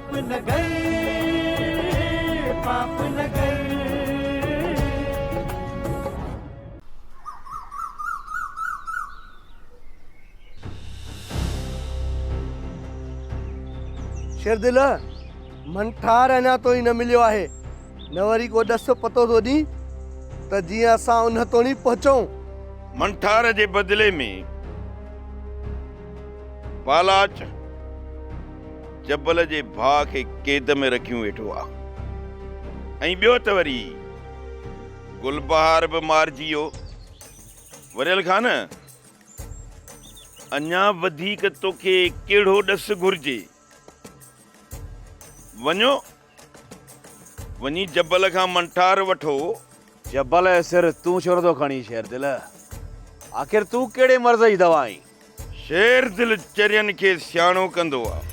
पाप नगर, पाप नगर। शेरदिल मंठार अञा तो ही न मिलियो आहे, न वरी को ॾस पतो थो ॾी त जीअं असां उन तोणी पहुचूं। मंठार जे बदिले में बालाच जबल जे भाउ खे क़ैद में रखियूं वेठो आहे, ऐं ॿियो त वरी गुलबहार बि मारिजी वियो। वरियल खान, अञा वधीक तोखे कहिड़ो ॾस घुर्जे? वञो, वञी जबल खां मंठार वठो। जबल जे सिर तूं छो नथो खणी शेरदिल? आखिर तूं कहिड़े मर्ज़ जी दवा आई? शेरदिल चरियनि खे सियाणो कंदो आहे,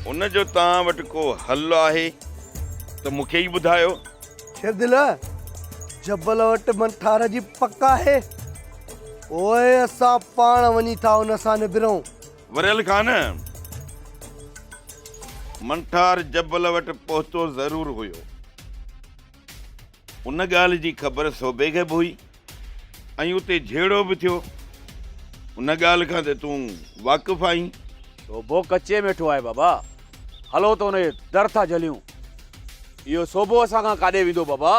उन जो तव्हां वटि को हल आहे त मूंखे ई ॿुधायो। शेरदिल जबल वटि मंठार जी पक आहे, ओए असां पाण वञी था उन सां निबिरूं। वरियल खान, मंठार जबल वटि पहुतो ज़रूर हुयो, उन ॻाल्हि जी ख़बर सोबे खे बि हुई, ऐं उते झेड़ो बि थियो। उन ॻाल्हि खां त तूं वाक़िफ़ आहीं। सोभो कचे में वेठो आहे बाबा, हलो त उन दर था झलियूं। इहो सोभो असां खां काॾे वेंदो बाबा?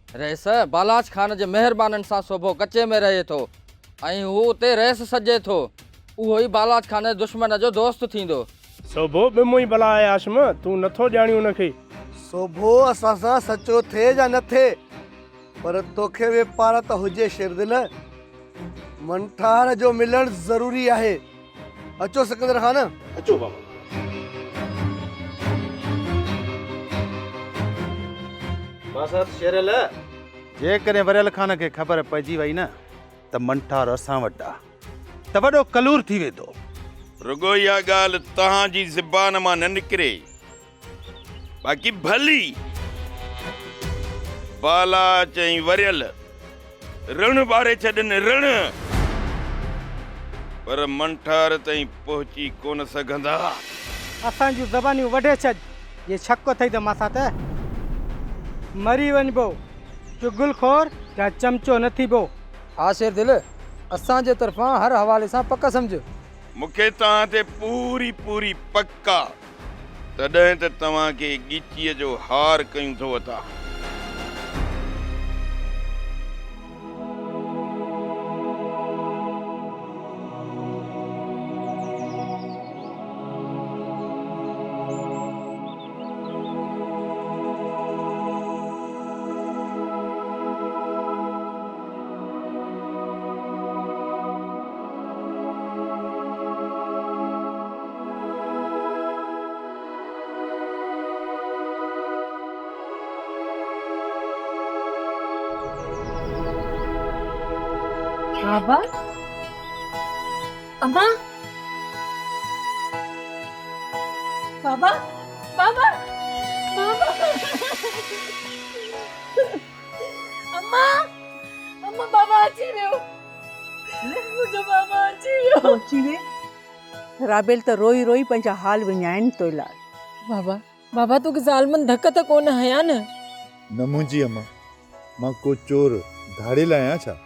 रईस बालाच खान जे महिरबाननि सां सोभो कचे में रहे थो, ऐं हू उते रहिस सजे थो। उहो ई बालाच खान जे दुश्मन जो दोस्त थींदो। सोभो बिमो ई भला आहे आशम, तूं नथो ॼाणी उनखे। सोभो असां सां सचो थिए या न थिए, पर तोखे वापार त हुजे शेरदिल। मंठार जो मिलणु ज़रूरी आहे। अचो सिकंदर खान। अचो बाबा। बस शेरल, जेकॾहिं वरियल खान खे ख़बर पइजी वई न त मंठार असां वटि आहे, त वॾो कलूर थी वेंदो। रुगो इहा ॻाल्हि तव्हांजी ज़बान मां न निकिरे, बाक़ी भली बाला चई वरियल रण ॿारे छॾनि रण, पर मंठार ताईं पहुची कोन सघंदा। असांजूं ज़बानियूं वढे छॾ, ये छक अथई त माथा त मरी वञिबो, चुगलखोर या चमचो न थीबो। हा शेरदिल, असांजे तरफ़ां हर हवाले सां पक सम्झ। मूंखे तव्हां ते पूरी पूरी पक आहे, तॾहिं त तव्हांखे ॻिचीअ जो हार कयूं थो वता। बाबा, अम्मा, बाबा, बाबा, बाबा, अम्मा, अम्मा बाबा अची वियो, मुंहिंजो बाबा अची वियो। अची वे, राबेल त रोई रोई पंहिंजा हाल विञाइनि तो लाल। बाबा, बाबा तोखे ज़ालमन धक त कोन हया न? न मुंहिंजी अम्मा, मां को चोर धाड़ेल आहियां छा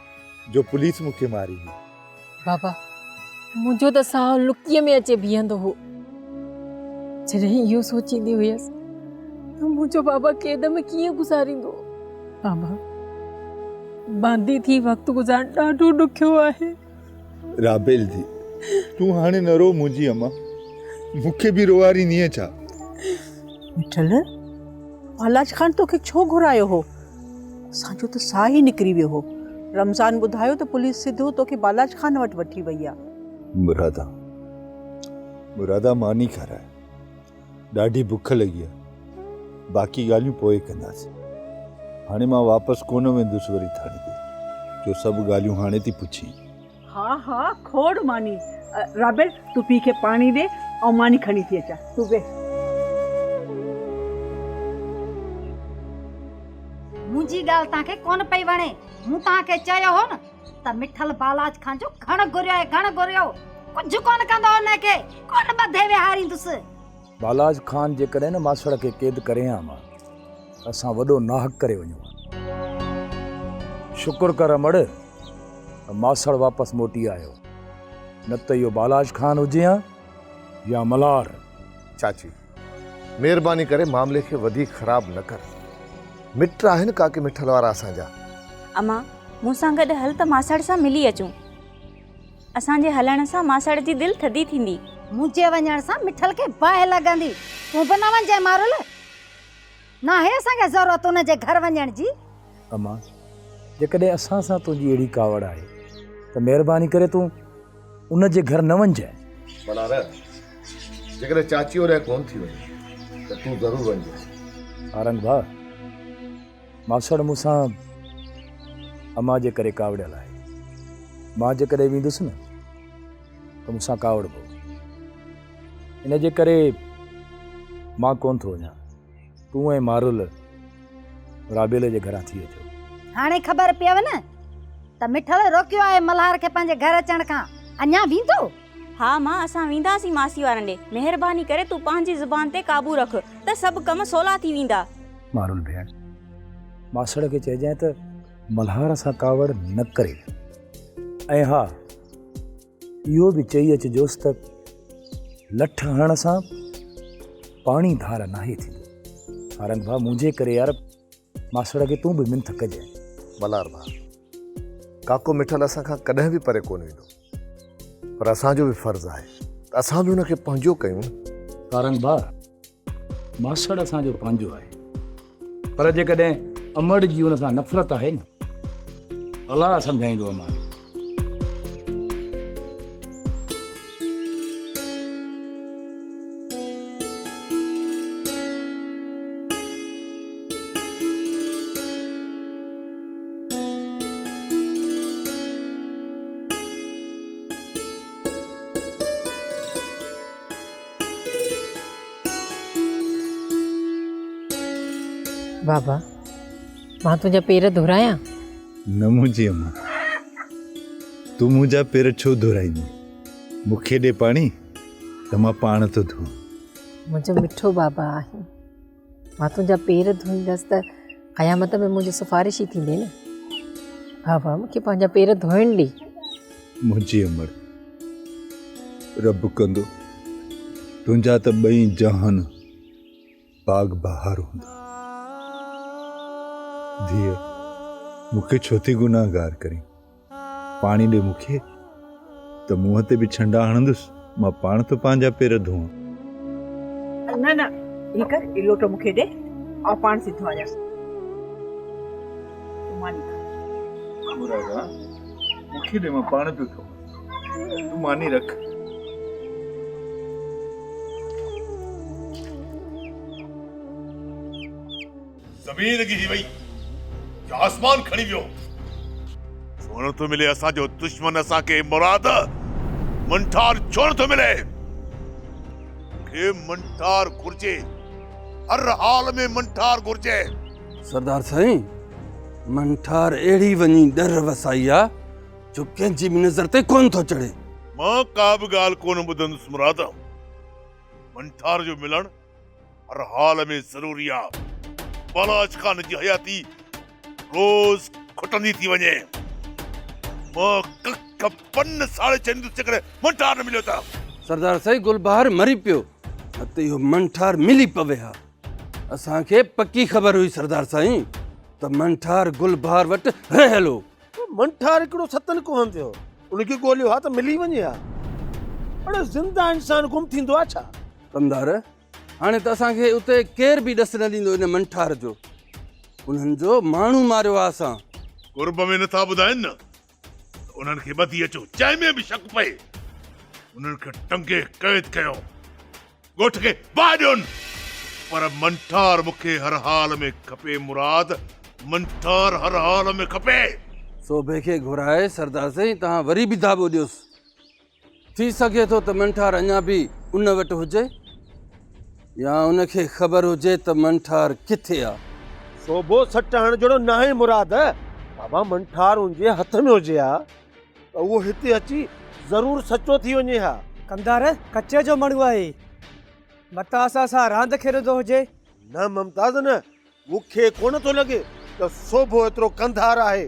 जो पुलिस मूंखे मारी हुई? बाबा, मुंहिंजो त साहु लुकीअ में अचे बीहंदो हो, जॾहिं इहो सोचींदी हुयसि त मुंहिंजो बाबा क़ैद में कीअं गुज़ारींदो। बाबा, बांदी थी वक़्तु गुज़ारणु ॾाढो ॾुखियो आहे। राबेल दी, तूं हाणे न रो मुंहिंजी अम्मा, मूंखे बि रोआरींदीअ छा? मिठल, बालाच खान तोखे छो घुरायो हो? असांजो त साह ई निकिरी वियो हो। रमज़ान ॿुधायो त पुलिस सिधो तोखे बालाच खान वटि वठी वई आहे। मुरादा मानी खाराए, ॾाढी बुख लॻी आहे, बाक़ी ॻाल्हियूं पोइ कंदासीं। हाणे मां वापसि कोन वेंदुसि वरी थाणे ते, जो सभु ॻाल्हियूं हाणे थी पुछी। हा हा, खोड़ मानी। राबेल, तूं पी खे पाणी ॾे ऐं मानी खणी थी अचां, तूं वेह। मुंहिंजी ॻाल्हि तव्हांखे कोन पई वणे। मूं तव्हांखे चयो हो न त मिठल बालाच खान जो घण घुरियो आहे, घण घुरियो। कुझु कोन कंदो हुनखे, कोन ॿधे विहारींदुसि। बालाज खान जे कॾहिं न मासड़ खे क़ैद करे आ मां, असां वॾो नाहक करे वञूं। शुक्र कर अमड़ मासड़ वापसि मोटी आयो, न त इहो बालाज खान हुजे हा या मल्हार। चाची महिरबानी करे मामले खे वधीक ख़राब न कर। मिट आहिनि काके मिठल वारा असांजा। अम्मा मूंसां गॾु हल त मासड़ सां मिली अचूं। असांजे हलण सां मासड़ जी दिलि थधी थींदी। मुंहिंजे वञण सां मिठल खे बाहि लॻंदी। तूं बि न वञे मारुल, न आहे असांखे ज़रूरत हुनजे घर वञण जी। अम्मा जेकॾहिं असां सां तुंहिंजी अहिड़ी कावड़ आहे त महिरबानी करे तूं उन जे घर न वञजांइ। मल्हार जेकॾहिं चाची और कोन थी वञे त तूं ज़रूरु वञजांइ। आरंग भाउ, मासड़ मूंसां अम्मा जे करे कावड़ियल आहे। मां जेकॾहिं वेंदुसि न त मूंसां कावड़ पो, इन जे करे मां कोन थो वञा। तूं ऐं मारुल राबेल जे घरां थी अचो। हाणे ख़बर पियव न त मिठल रोकियो आहे मल्हार खे पंहिंजे घर अचण खां। अञा वेंदो? हा मां, असां वेंदासीं मासी वारनि ॾे। महिरबानी करे तूं पंहिंजी ज़ुबान ते काबू रख त सभु कम सवला थी वेंदा। मारुल भेण, मासड़ खे चइजांइ त मल्हार सां कावड़ न करे। ऐं हा, इहो बि चई अचिजोसि त लठ हणण सां पाणी धार नाहे थींदो। आरंग भाउ, मुंहिंजे करे यार मासड़ खे तूं बि मिंथ कजांइ। मल्हार भाउ, काको मिठल असां खां कॾहिं बि परे कोन वेंदो, पर असांजो बि फर्ज़ु आहे त असां बि हुनखे पंहिंजो कयूं। आरंग भाउ, मासड़ असांजो पंहिंजो आहे, पर जेकॾहिं अमड़ जी हुन सां नफ़रत आहे न, अलाह सम्झाईंदो अमां। बाबा मां तुंहिंजा पेर धोरायां? न मुंहिंजी अम्मा, तूं मुंहिंजा पेर छो धोराईंदी? मूंखे ॾे पाणी त मां पाण थो धोआं। मुंहिंजो मिठो बाबा आहे। मां तुंहिंजा पेर धोईंदसि त क़यामत में मुंहिंजी सिफारिश ई थींदी न। बाबा मूंखे पंहिंजा पेर धोइण ॾे। मुंहिंजी अमड़, रब कंदो तुंहिंजा त ॿई जहान बाग बहार हूंदा। धीअ, मूंखे छो थी गुनाहगार करी? पाणी ॾे मूंखे त मुंहं ते बि छंडा हणंदुसि, मां पाण थो पंहिंजा पेर धोआं। न न, हीअ कर, इहो लोटो मूंखे ॾे ऐं पाण सिधो आजांइ। मूंखे ॾे, मां पाण पियो धोआं, तूं मानी रख। ज़मीन गिरी वई, आसमान खणी वियो। छो नथो मिले असांजो दुश्मन असांखे मुराद? मंठार छो नथो मिले? मंठार घुर्जे, हर हाल में मंठार घुर्जे। सरदार साईं, मंठार अहिड़ी वञी डर वसाई आहे जो कंहिंजी बि नज़र ते कोन थो चढ़े। मां का बि ॻाल्हि कोन ॿुधंदुसि मुराद। मंठार जो मिलण हर हाल में ज़रूरी आहे। बालाज खान जी हयाती रोज़ खुटंदी थी वञे। मां कख पन साड़े चंदुसि जेकॾहिं मंठार न मिलियो त। सरदार साईं, गुलबहार मरी पियो, न त इहो मंठार मिली पवे हा। असांखे पक्की ख़बर हुई सरदार साईं त मंठार गुलबहार वटि रहियल हो। मंठार हिकिड़ो सतन कोन थियो, उनखे ॻोल्हियो हा त मिली वञे हा। अड़े ज़िंदा इंसान गुम थींदो आहे छा? कंदार, हाणे त असांखे उते केर बि ॾस न ॾींदो इन मंठार जो। उन्हनि जो माण्हू मारियो आहे असां। कुर्ब में नथा ॿुधाइनि न, उन्हनि खे ॿधी अचो, जंहिं में बि शक पए उन्हनि खे टंगे क़ैद कयो, ॻोठ खे बाहि ॾियोनि। पर मंठार मूंखे हर हाल में खपे मुराद, मंठार हर हाल में खपे। सोभे खे घुराए सरदार साईं तव्हां वरी बि धाॿो ॾियोसि। थी सघे थो त मंठार अञा बि उन वटि हुजे, या उनखे ख़बर हुजे त मंठार किथे आहे। शोभो सट हणण जहिड़ो न आहे मुराद। बाबा मंठार उनजे हथ में हुजे हा त उहो हिते अची ज़रूरु सचो थी वञे हा। कंधार कचे जो माण्हू आहे, मतां असां सां रांदि खेॾंदो हुजे। न मुमताज़ न, मूंखे कोन थो लॻे त सोभो एतिरो कंधार आहे।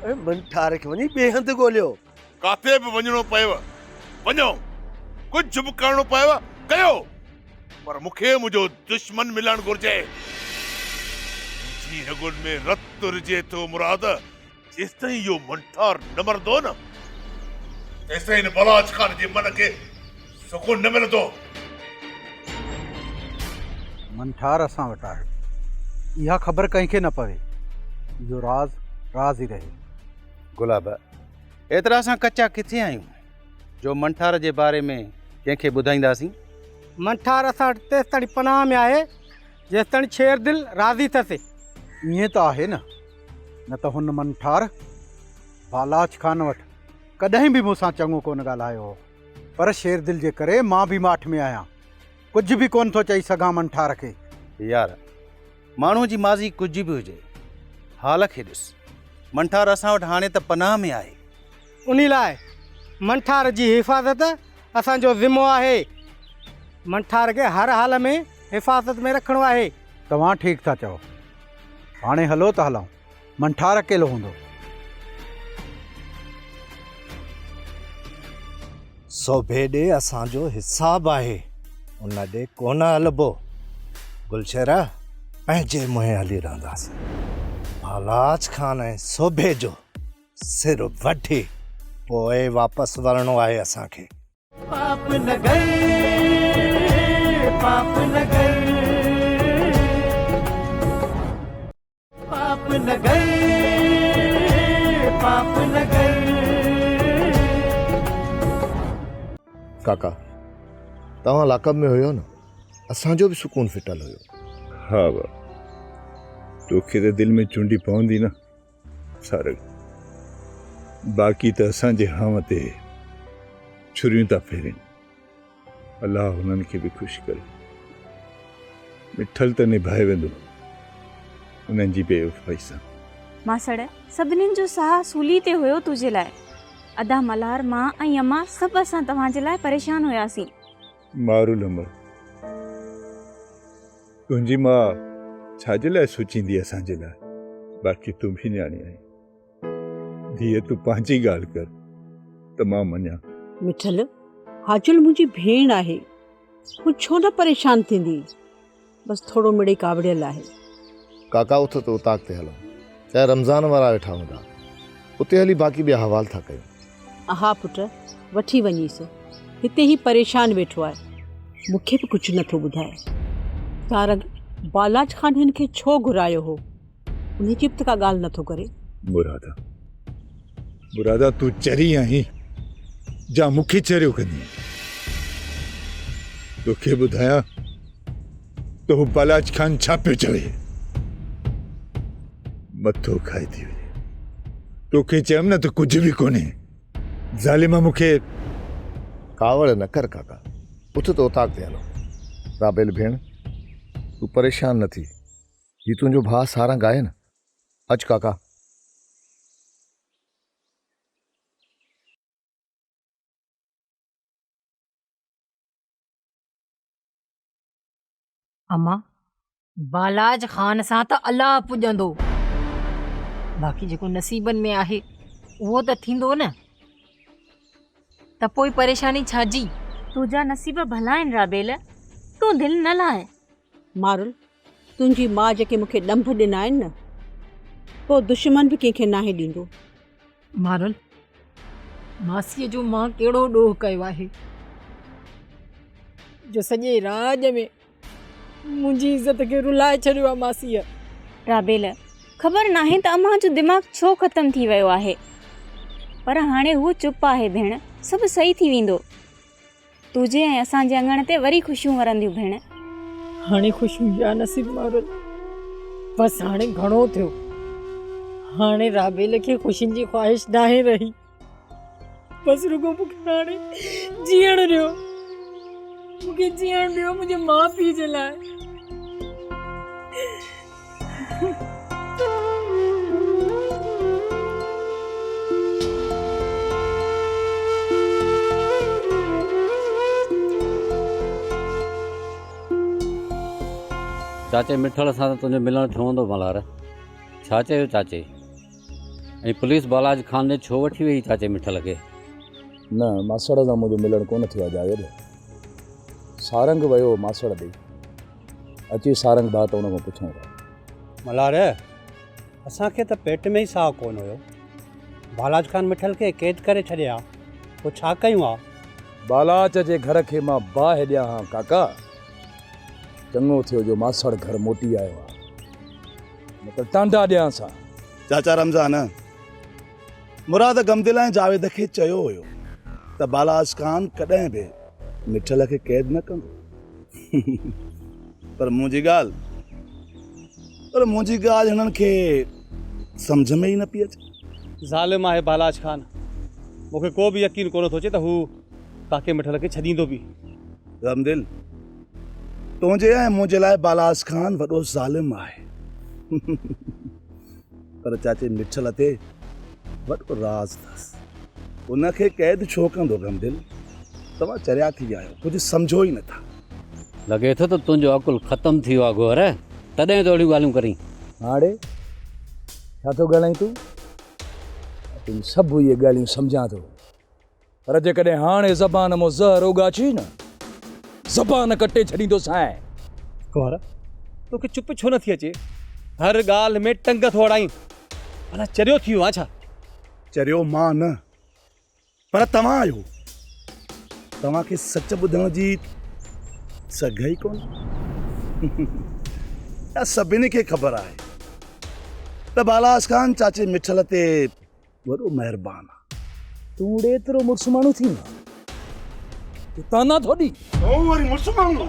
ऐं मंठार खे वञी ॿिए हंधि ॻोल्हियो। काथे बि वञणो पएव वञो, कुझु बि करणो पएव कयो, पर मूंखे मुंहिंजो दुश्मन मिलणु घुर्जे। मुंहिंजी रगुनि में रतु रिजे थो मुराद, जेसिताईं इहो मंठार न मरंदो न, तेसिताईं हिन बलाज खान जे मन खे सुकून न मिलंदो। मंठार असां वटि आहे, इहा ख़बर कंहिंखे न पवे। इहो राज़ राज़ ई रहे। गुलाब, एतिरा असां कचा किथे आहियूं जो मंठार जे बारे में कंहिंखे ॿुधाईंदासीं? मंठार असां वटि तेसि ताईं पनाह में आहे जेसि ताईं शेर दिल राज़ी अथसि। ईअं त आहे न, न त हुन मंठार बालाज खान वटि कॾहिं बि मूंसां चङो कोन ॻाल्हायो हो, पर शेर दिल जे करे मां बि माठ में आहियां। कुझु बि कोन थो चई सघां मंठार खे। यार, माण्हू जी माज़ी कुझु बि हुजे, हाल खे ॾिस। मंठार असां वटि हाणे त पनाह में आहे। उन लाइ मंठार जी हिफ़ाज़त असांजो ज़िम्मो आहे। मंठार खे हर हाल में हिफ़ाज़त में रखिणो आहे। तव्हां ठीकु था चओ। हाणे हलो त हलूं, मंठार अकेलो हूंदो। सोभे ॾे असांजो हिसाब आहे, उन ॾे कोन हलबो। गुलशरा पंहिंजे मुंहुं हली रहंदासीं। बालाज खान ऐं सोभे जो सिर वठी पोइ वापसि वञिणो आहे असांखे। पाप न गए, पाप न गए, पाप न गए, पाप न गए। काका, तव्हां लाकब में हुयो न, असांजो बि सुकून फिटल हुयो। हा बा, तोखे त दिलि में चूंडी पवंदी न सारग। बाक़ी त असांजे हाव ते छुरियूं था फेरनि। अलाह हुननि खे बि ख़ुशि करे। मिठल त निभाए वेंदो उन्हनि जी बेवफ़ाई सां। मासड़, सभिनीनि जो साह सूली ते हुयो तुंहिंजे लाइ। अदा मल्हार, मां ऐं अम्मा सभु असां तव्हांजे लाइ परेशान हुयासीं। मारुल अमर, तुंहिंजी मां छाजे लाइ सोचींदी असांजे लाइ? बाक़ी तूं बि न्याणी आहीं। धीअ, तूं पंहिंजी ॻाल्हि कर त मां मञां। मिठल, हाजुल मुंहिंजी भेण आहे, हू छो न परेशान थींदी? बसि थोरो मिड़ई कावड़ियल आहे। काका, उथ त उताक ते हलूं, चाहे रमज़ान वारा वेठा हूंदा, उते हली बाक़ी ॿिया हवाल था कयूं। हा पुट, वठी वञीसि, हिते ई परेशान वेठो आहे, मूंखे बि कुझु नथो ॿुधाए। तारक, बालाज खान हिन खे छो घुरायो हो, उन जी बि त का ॻाल्हि नथो करे। मुरादा, मुरादा, तूं चरी आहीं जा मूंखे चरियो कंदी? तोखे ॿुधायां तो हू बालाज खान छा पियो चवे? मथो खाई थी वञे। तोखे चयमि न त कुझु बि कोन्हे। ज़ालिमा, मूंखे कावड़ न कर काका, उथ त उताक ते हलो। राबेल भेण, तूं परेशान न थी, ही तुंहिंजो भाउ सारंग आहे न। अच काका। अम्मा, बालाज खान सां त अलाह पुॼंदो, बाक़ी जेको नसीबनि में आहे उहो त थींदो न। त पोइ परेशानी छाजी? तुंहिंजा नसीब भला आहिनि राबेल, तूं दिलि न लाहे। मारुल, तुंहिंजी माउ जेके मूंखे ॾंभ ॾिना आहिनि न, पोइ दुश्मन बि कंहिंखे नाहे ॾींदो। मारुल, मासीअ जो मां कहिड़ो ॾोह कयो आहे जो सॼे राज में मुंहिंजी इज़त खे रुलाए छॾियो आहे। मासीअ, राबेल, ख़बर नाहे त अम्मा जो दिमाग़ छो ख़तम थी वियो आहे, पर हाणे हू चुप आहे भेण, सभु सही थी वेंदो। तुंहिंजे ऐं असांजे अंगण ते वरी ख़ुशियूं वरंदियूं भेण। हाणे ख़ुशियूं या नसीब मारुल, बसि हाणे घणो थियो। हाणे राबेल खे ख़ुशियुनि जी ख़्वाहिश नाहे रही, बसि रुगो मूंखे हाणे जीअण ॾियो, मूंखे जीअण ॾियो मुंहिंजे माउ पीउ जे लाइ। चाचे मिठल सां त तुंहिंजो मिलणु ठहंदो मल्हार। छा चयो चाचे? ऐं पुलिस बालाज खान ने छो वठी वई चाचे मिठल खे? न मासड़ सां मुंहिंजो मिलणु कोन थियो आहे जावेद। सारंग वियो मासड़ ॾे, अची सारंग भाउ त हुन खां पुछूं था। मल्हार असांखे त पेट में ई साहु कोन हुयो। बालाज खान मिठल खे क़ैद करे छॾिया, पोइ छा कयूं आहे? बालाच जे घर खे मां बाहि ॾियां हा काका। चङो थियो जो मासड़ घर मोटी आयो आहे, न त टांडा ॾियां सां। चाचा रमज़ान, मुराद गमदिल ऐं जावेद खे चयो हुयो त बालाज खान कॾहिं बि मिठल खे क़ैद न कंदो। पर मुंहिंजी ॻाल्हि हिननि खे सम्झ में ई न पई अचे। ज़ालिम आहे बालाज खान। मूंखे को बि यकीन कोन थो अचे त हू काके मिठल खे छॾींदो बि। गमदिल, तुंहिंजे ऐं मुंहिंजे लाइ बालाज खान वॾो ज़ालिम आहे। पर चाचे मिठल ते वॾो राज़ अथसि। उनखे क़ैद छो कंदो गमदिल? तव्हां चरिया थी विया आहियो, कुझु सम्झो ई नथा। लॻे थो त तुंहिंजो अकुल ख़तमु थी वियो आहे गोर, तॾहिं तोड़ियूं ॻाल्हियूं करी। हाणे छा थो ॻाल्हाईं तूं? तूं सभु इहे ॻाल्हियूं सम्झां थो, पर जेकॾहिं हाणे ज़बान मां ज़हर उगाची न, ज़बान कटे छॾींदोसांइ। गोर, तोखे चुप छो नथी अचे? हर ॻाल्हि में टंग थो अड़ाई। भला चरियो थी वियो आहे छा? चरियो मां न, पर तव्हां आहियो। तव्हांखे सच ॿुधण जी सघ ई कोन। सभिनी खे ख़बर आहे त बालाज खान चाचे मिठल ते वॾो महिरबान आहे। तूं एतिरो मुड़ुसु माण्हू थी न, तूं ताना थोड़ी वरी मुड़ुसु माण्हू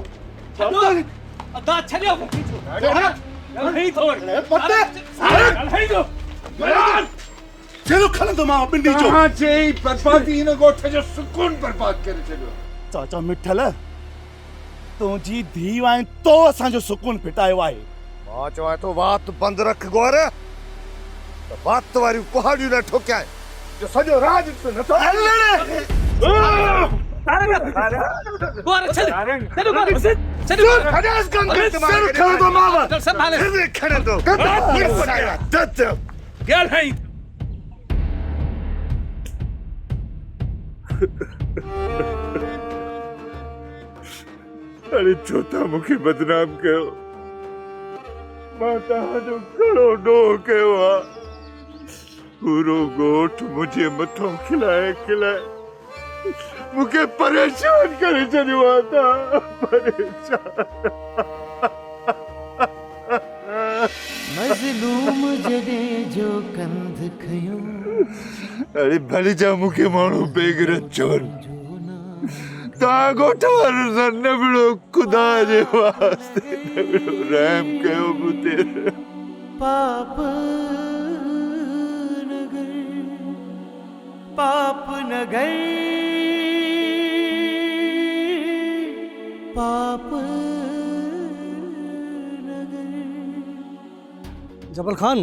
अदा छॾियो चलो खणंदो मां ॿिन्ही जो। चई बर्बादी हिन ॻोठ जो सुकून बर्बाद करे छॾियो। चाचा मिठल, तुंहिंजी धीउ ऐं तो असांजो सुकून फिटायो आहे। मां चवां थो वात बंदि रख गोर, त वात वारियूं कुहाड़ियूं न ठोकियाए जो सॼो राज नथो अरे छो था मूंखे बदनाम कयो? मां तव्हांजो घणो ॾोह कयो आहे। पूरो ॻोठ मुंहिंजे मथां खिलाए मूंखे परेशान करे छॾियो आहे। मज़लूम जॾहिं जो कंध खयो। अरे भली जा मूंखे माण्हू बेगरत चवनि, तव्हां ॻोठ वारो सां नबड़ो ख़ुदा जे वास्ते नबड़ो रहम कयो मूंते। पाप नगर पाप जबल खान,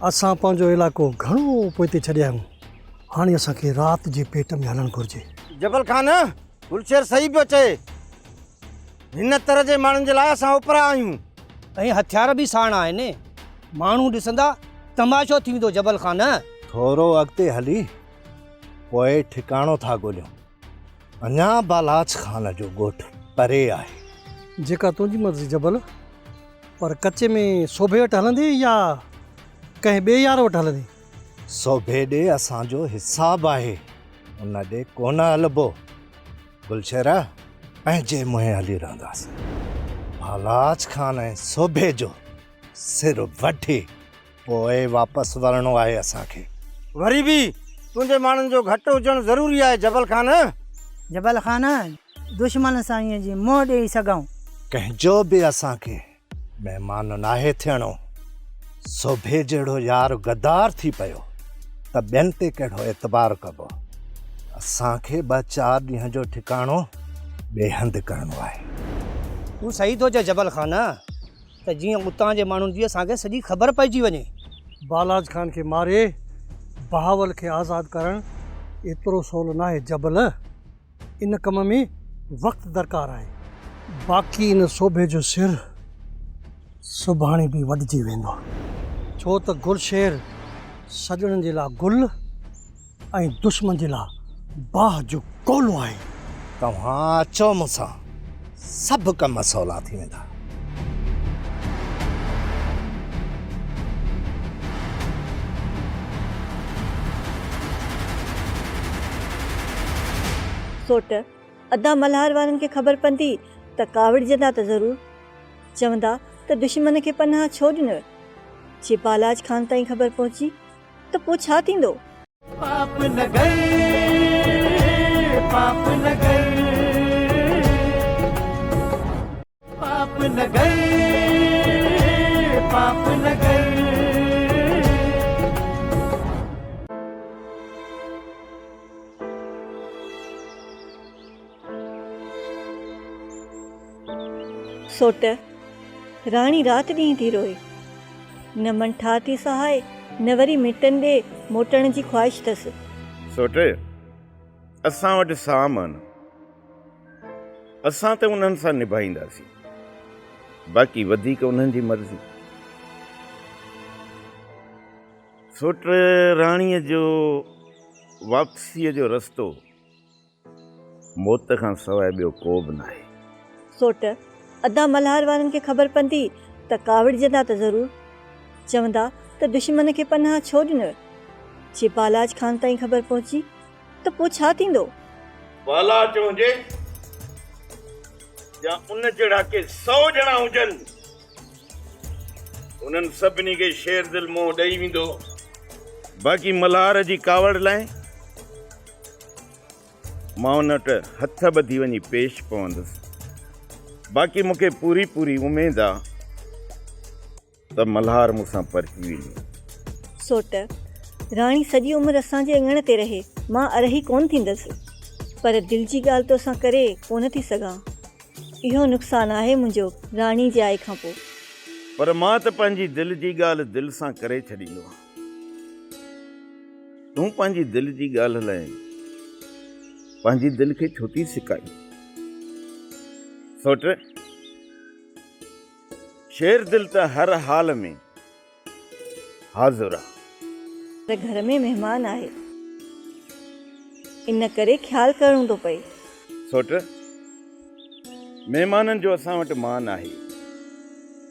असां पंहिंजो इलाइक़ो घणो पोइते छॾिया आहियूं। हाणे असांखे राति जे पेट में हलणु घुरिजे। जबल खान, गुलशेर सही पियो चए। हिन तरह जे माण्हुनि जे लाइ असां उपरा आहियूं ऐं हथियार बि साण आहिनि। माण्हू ॾिसंदा तमाशो थी वेंदो। जबल खान, थोरो अॻिते हली पोइ ठिकाणो था ॻोल्हियूं। अञा बालाज खान जो ॻोठ परे आहे। जेका तुंहिंजी मर्ज़ी जबल, पर कच्चे में सोभे वटि हलंदी या कंहिं ॿिए यार वटि हलंदी? सोभे ॾे असांजो हिसाबु आहे, उन ॾे कोन हलबो। गुलशेरा पंहिंजे मुंहुं हली रहंदासीं। बालाज खान ऐं सोभे जो सिर वठी पोइ वापसि वञिणो आहे असांखे। वरी बि तुंहिंजे माण्हुनि जो घटि हुजणु ज़रूरी आहे। जबल खान, दुश्मन सां ईअं जी मोह ॾेई सघूं। कंहिंजो बि असांखे महिमान नाहे थियणो। सोभे जहिड़ो यार गद्दार थी पियो त ॿियनि ते कहिड़ो एतबार कबो। असांखे 2-4 ॾींहं जो ठिकाणो ॿिए हंधि करिणो आहे। तूं सही थो चए जबल खान, त जीअं उतां जे माण्हुनि जी असांखे सॼी ख़बर पइजी वञे। बालाज खान खे मारे बहावल खे आज़ादु करणु एतिरो सवलो न आहे जबल। इन कम में वक़्तु दरकार आहे। बाक़ी इन सोभे जो सिर सुभाणे बि वधिजी वेंदो, छो त गुलशेर सॼणनि जे लाइ गुल ऐं दुश्मन जे लाइ बाह जो कोलो आहे। तव्हां अचो मूंसां, सभु कम सवला थी वेंदा। सोट अदा मल्हार वारनि खे ख़बर पवंदी त कावड़जंदा त ज़रूरु, चवंदा त दुश्मन खे पनाह छो ॾिनो। जे बालाज खान ताईं ख़बर पहुची त पोइ छा थींदो? पाप न गए, पाप न गए, पाप न गए, पाप न गए। सोट राणी रात ॾींहं थी रोए, न मंठा थी सहाय, न वरी मिटनि ॾे मोटण जी ख़्वाहिश अथसि। सोटे असां वटि सामान, असां त उन्हनि सां निभाईंदासीं, बाक़ी वधीक उन्हनि जी मर्ज़ी। सोट राणीअ जो वापसीअ जो रस्तो मौत खां सवाइ ॿियो को बि न आहे। सोट अदा मल्हार वारनि खे ख़बर पवंदी त कावड़जंदा त ज़रूरु, चवंदा त दुश्मन खे पनाह छो ॾिनो। जे बालाज खान ताईं ख़बर पहुची त पोइ छा थींदो? बाला चवंजे या उन जहिड़ा के 100 ॼणा हुजनि, उन्हनि सभिनी खे शेर दिल मोह ॾेई वेंदो। बाक़ी मल्हार जी कावड़ लाइ मां उन वटि हथ ॿधी वञी पेश पवंदुसि। बाक़ी मूंखे पूरी पूरी उमेद आहे त मल्हार मूंसां परखी वेंदी। सोट राणी सॼी उमिरि असांजे अङण ते रहे, मां अरही कोन थींदसि, पर दिलि जी ॻाल्हि तोसां करे कोन थी सघां। इहो नुक़सानु आहे मुंहिंजो राणी जे आए खां पोइ। पर मां त पंहिंजी दिलि जी ॻाल्हि दिलि सां करे छॾींदो आहियां। तूं पंहिंजी दिलि जी ॻाल्हि लाइ पंहिंजी दिलि खे छो थी सिकाई? सोट शेर दिल त हर हाल में हाज़िर आहे। घर में महिमान आहे, इन करे ख्यालु करणो थो पए। सोट महिमाननि जो असां वटि मान आहे,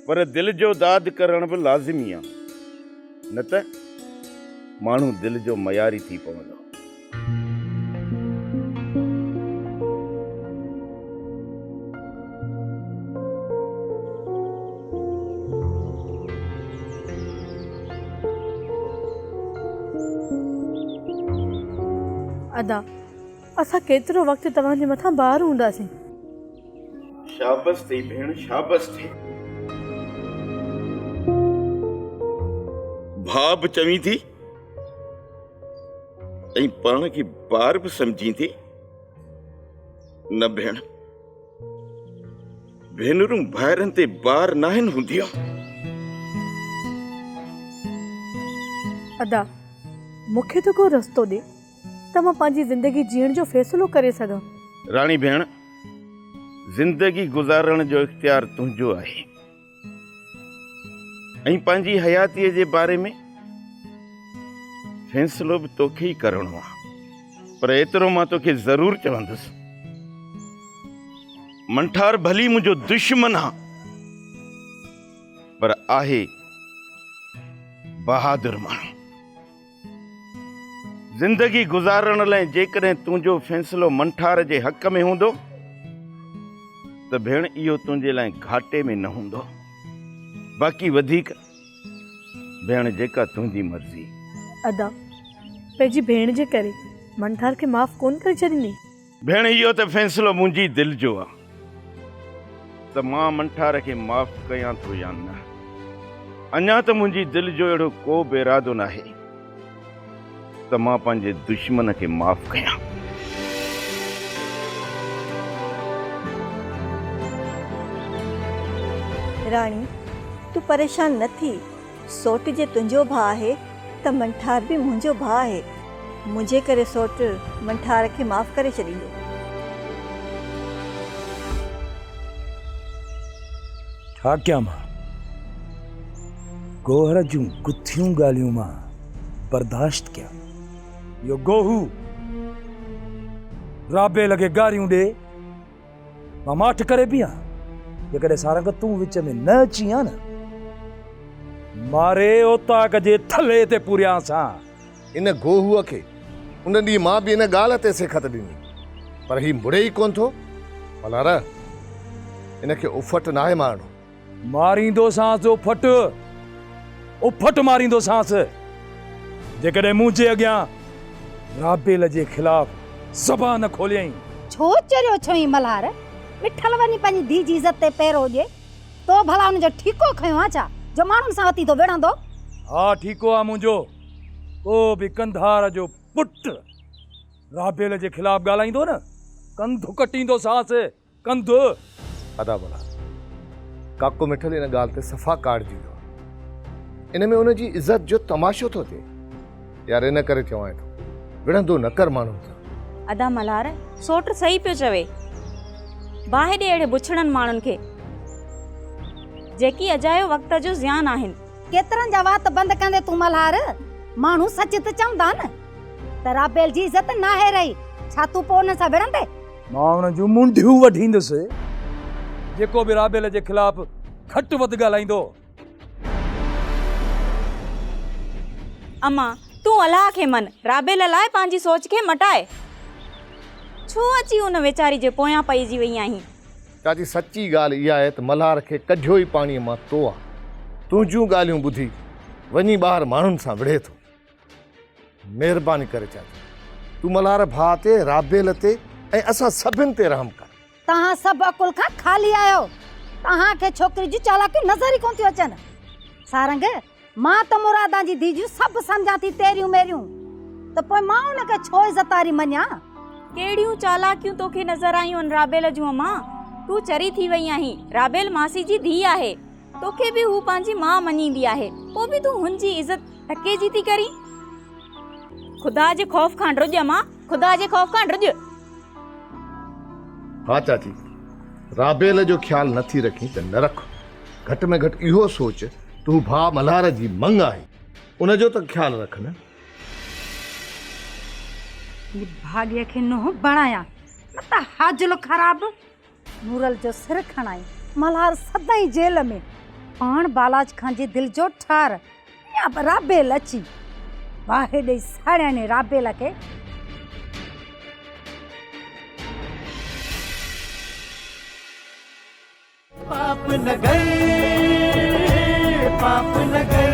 पर दिलि जो दाद करण बि लाज़िमी आहे, न त माण्हू दिलि जो मयारी थी पवंदो। अदा असां केतिरो वक़्तु तव्हांजे मथां बार हूंदासीं। शाबस थी भेण, शाबस थी। भाउ चवी थी ऐं पाण खे बार बि सम्झी थी। न भेण, भेनरूं भाइरनि ते बार नाहिनि हूंदियूं। अदा मूंखे त को रस्तो ॾे त मां पंहिंजी ज़िंदगी जीअण जो फ़ैसिलो करे सघां। राणी भेण, ज़िंदगी गुज़ारण जो इख्तियार तुंहिंजो आहे ऐं पंहिंजी हयातीअ जे बारे में फ़ैसिलो बि तोखे ई करणो आहे। पर एतिरो मां तोखे ज़रूरु चवंदुसि, मंठार भली मुंहिंजो दुश्मन आहे, पर आहे बहादुर माण्हू। ज़िंदगी गुज़ारण लाइ जेकॾहिं तुंहिंजो फ़ैसिलो मंठार जे हक़ में हूंदो त भेण इहो तुंहिंजे लाइ घाटे में न हूंदो। बाक़ी वधीक भेण जेका तुंहिंजी मर्ज़ी। अदा पंहिंजी भेण जे करे मंठार खे माफ़ कोन करे छॾींदी? भेण इहो त फ़ैसिलो मुंहिंजी दिलि जो आहे त मां मंठार खे माफ़ कयां थो या न। अञा त मुंहिंजी दिलि जो अहिड़ो को बि इरादो न आहे त मां पंहिंजे दुश्मन खे माफ़ कयां। राणी तूं परेशान न थी। सोट जे तुंहिंजो भाउ आहे त मंठार बि मुंहिंजो भाउ आहे। मुंहिंजे करे सोट मंठार खे माफ़ करे छॾींदो। छा कयां मां? गोहर जूं गुथियूं ॻाल्हियूं मां बर्दाश्त कया। यो गोहू राबे लगे गारियूं ॾे मां माठ करे पिया। जेकॾहिं सारंग तूं विच में न अची आ न मारे ओताक जे थले ते पुरियां सां। इन गोहूअ खे उन ॾींहुं मां बि इन ॻाल्हि ते सिखत ॾिनी, पर ही मुड़े ई कोन थो। मल्हार इनखे उफट नाहे मारणो। मारींदो सांस उफट मारींदो सांस। जेकॾहिं मुंहिंजे अॻियां राबेल जे ख़िलाफ़ ज़बान खोलियईं। छो चरियो छई मल्हार? मिठल वञी पंहिंजी धीउ जी इज़त ते पैरो ॾिए तो भला हुनजो ठीको खयो आहे छा जो माण्हुनि सां वती तो विढ़ंदो? हा ठीको आहे मुंहिंजो। को बि कंधार जो पुट राबेल जे ख़िलाफ़ ॻाल्हाईंदो न कंधु कटींदो सांस कंधु। अदा भला काको मिठल इन ॻाल्हि ते सफ़ा काढ़जी वियो आहे। इन में उनजी इज़त जो तमाशो थो थिए। यार इन करे चवां थो विढ़ंदो न कर माण्हुनि सां। अदा मल्हार सोट सही पियो चवे। बाहि ॾे अहिड़े बुछड़नि माण्हुनि खे जेकी अजायो वक़्त जो ज़ियान आहिनि। केतिरनि जा वात बंदि कंदे तूं मल्हार? माण्हू सच त चवंदा न त राबेल जी इज़त नाहे रही, छा तूं पोइ हुन सां विढ़ंदे? मां हुन जूं मुंडियूं वठींदुसि जेको बि राबेल जे ख़िलाफ़ घटि वधि ॻाल्हाईंदो। अम्मा तूं अलाह खे मन, राबेल लाइ पंहिंजी सोच खे मटाए। छो अची उन वेचारी जे पोयां पइजी वई आहीं? चाची सची ॻाल्हि इहा आहे त मल्हार खे कढियो ई पाणीअ मां तो आहे। तुंहिंजूं ॻाल्हियूं ॿुधी वञी ॿाहिरि माण्हुनि सां विढ़े थो। महिरबानी करे चाची तूं मल्हार भाउ ते राबेल ते ऐं असां सभिनि ते रहम कर। तव्हां सभु अकुल खां खाली आहियो। तव्हांखे छोकिरी जी चालाकी नज़र ई कोन थियूं अचनि। सारंग मां त मुरादा जी धीउ जूं सभु सम्झां थी तेरियूं मेरियूं, त पोइ मां उनखे छो इज़तारी मञां? केड़ियूं चालाकियूं तोखे नज़र आयूं आहिनि राबेल जूं अम्मा? तूं चरी थी वई आहीं। राबेल मासी जी धीउ आहे, तोखे बि हू पंहिंजी मां मञींदी आहे, पोइ बि तूं हुनजी इज़त टके जी थी करी। खुदा जे खौफ खां ड्रुज अम्मा, खुदा जे खौफ खां ड्रुज। हाँ चाची राबेल जो ख्याल नथी रखी त न रख। घटि में घटि इहो सोच तूं भाउ मल्हार जी मंग आहे, उनजो त ख्याल रख न। भाग्य खे नोह बणाया न त हाजुल ख़राब। नूरल जो सिर खणाई मल्हार सदाई जेल में। पाण बालाज खान जे दिल जो ठार या राबेल अची बाहि ॾेई साड़ियाने राबेल खे। पाप न गए, पाप न गए।